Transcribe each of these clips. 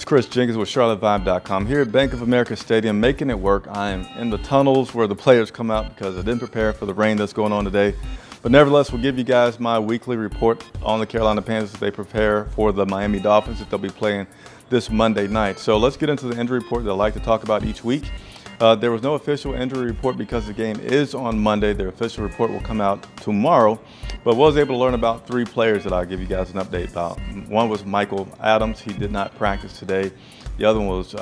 Chris Jenkins with CharlotteVibe.com here at Bank of America Stadium, making it work. I am in the tunnels where the players come out because I didn't prepare for the rain that's going on today. But nevertheless, we'll give you guys my weekly report on the Carolina Panthers as they prepare for the Miami Dolphins that they'll be playing this Monday night. So let's get into the injury report that I like to talk about each week. There was no official injury report because the game is on Monday. Their official report will come out tomorrow. But was able to learn about 3 players that I'll give you guys an update about. One was Michael Adams. He did not practice today. The other one was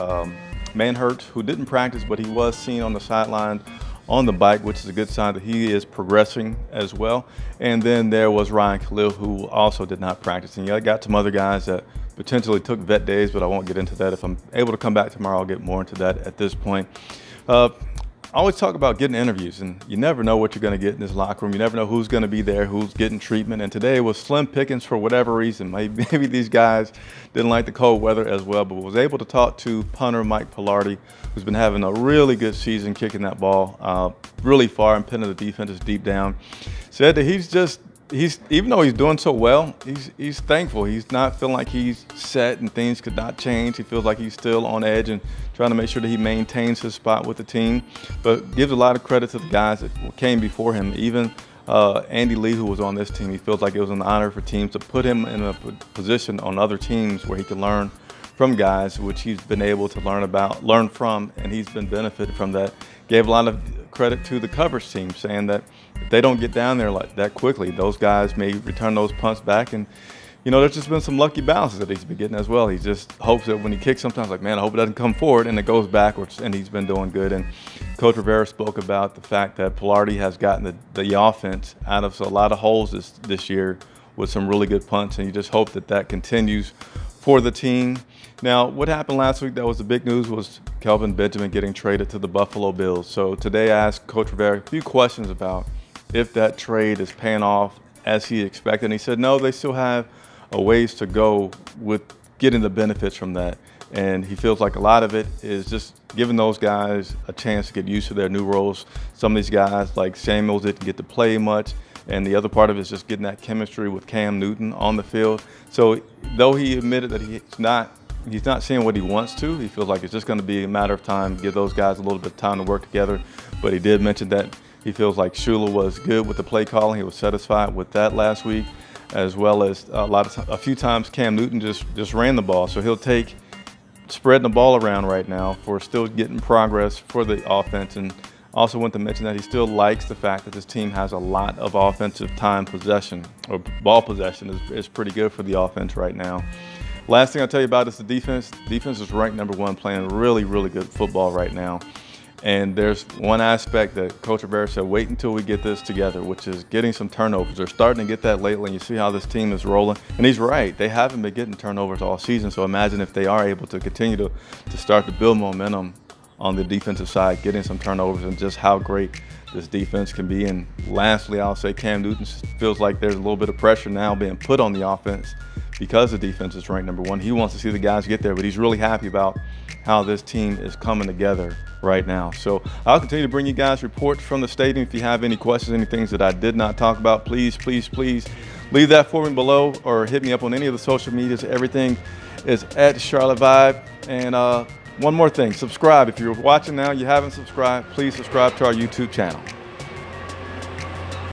Manhurt, who didn't practice, but he was seen on the sideline on the bike, which is a good sign that he is progressing as well. And then there was Ryan Khalil, who also did not practice. And I got some other guys that potentially took vet days, but I won't get into that. If I'm able to come back tomorrow, I'll get more into that at this point. I always talk about getting interviews, and you never know what you're going to get in this locker room. You never know who's going to be there, who's getting treatment. And today was slim pickings for whatever reason. Maybe these guys didn't like the cold weather as well, but was able to talk to Punter Mike Palardy, who's been having a really good season kicking that ball really far and pinning the defenses deep down. Said that even though he's doing so well, he's thankful. He's not feeling like he's set and things could not change. He feels like he's still on edge and trying to make sure that he maintains his spot with the team. But gives a lot of credit to the guys that came before him. Even Andy Lee, who was on this team, he feels like it was an honor for teams to put him in a position on other teams where he can learn from guys, which he's been able to learn from, and he's been benefited from that. Gave a lot of credit to the coverage team, saying that if they don't get down there like that quickly, those guys may return those punts back. And you know, there's just been some lucky bounces that he's been getting as well. He just hopes that when he kicks, sometimes like, man, I hope it doesn't come forward, and it goes backwards. And he's been doing good. And Coach Rivera spoke about the fact that Palardy has gotten the offense out of a lot of holes this year with some really good punts, and you just hope that that continues for the team. Now, what happened last week that was the big news was Kelvin Benjamin getting traded to the Buffalo Bills. So today I asked Coach Rivera a few questions about if that trade is paying off as he expected. And he said, no, they still have a ways to go with getting the benefits from that. And he feels like a lot of it is just giving those guys a chance to get used to their new roles. Some of these guys, like Samuels, didn't get to play much. And the other part of it is just getting that chemistry with Cam Newton on the field. So though he admitted that he's not seeing what he wants to, he feels like it's just going to be a matter of time, give those guys a little bit of time to work together. But he did mention that he feels like Shula was good with the play calling. He was satisfied with that last week, as well as a few times Cam Newton just ran the ball. So he'll take spreading the ball around right now for still getting progress for the offense. And also want to mention that he still likes the fact that this team has a lot of offensive time possession, or ball possession is pretty good for the offense right now. Last thing I'll tell you about is the defense. Defense is ranked #1, playing really, really good football right now. And there's one aspect that Coach Rivera said, wait until we get this together, which is getting some turnovers. They're starting to get that lately, and you see how this team is rolling. And he's right. They haven't been getting turnovers all season, so imagine if they are able to continue to start to build momentum on the defensive side, getting some turnovers, and just how great this defense can be. And lastly, I'll say Cam Newton feels like there's a little bit of pressure now being put on the offense because the defense is ranked #1. He wants to see the guys get there, but he's really happy about how this team is coming together right now. So I'll continue to bring you guys reports from the stadium. If you have any questions, any things that I did not talk about, please, please, please leave that for me below, or hit me up on any of the social medias. Everything is at Charlotte Vibe. And one more thing, subscribe. If you're watching now, you haven't subscribed, please subscribe to our YouTube channel.